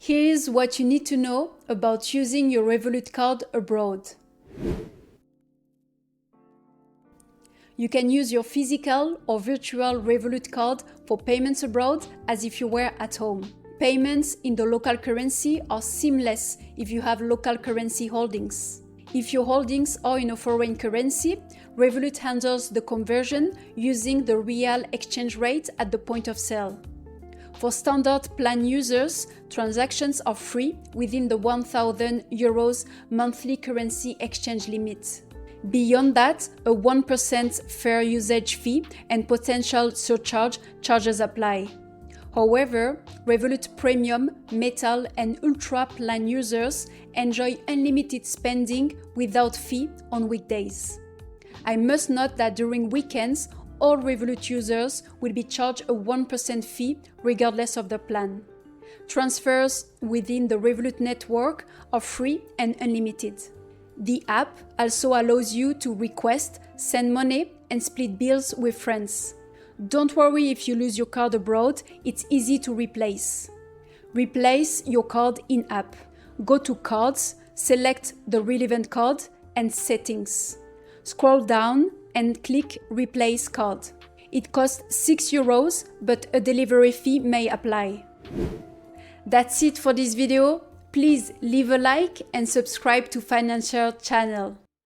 Here's what you need to know about using your Revolut card abroad. You can use your physical or virtual Revolut card for payments abroad as if you were at home. Payments in the local currency are seamless if you have local currency holdings. If your holdings are in a foreign currency, Revolut handles the conversion using the real exchange rate at the point of sale. For standard plan users, transactions are free within the €1,000 monthly currency exchange limit. Beyond that, a 1% fair usage fee and potential surcharge charges apply. However, Revolut Premium, Metal and Ultra plan users enjoy unlimited spending without fee on weekdays. I must note that during weekends, all Revolut users will be charged a 1% fee regardless of the plan. Transfers within the Revolut network are free and unlimited. The app also allows you to request, send money, and split bills with friends. Don't worry if you lose your card abroad, it's easy to replace. Replace your card in-app. Go to Cards, select the relevant card, and Settings. Scroll down and click Replace Card. It costs €6, but a delivery fee may apply. That's it for this video. Please leave a like and subscribe to Financer channel.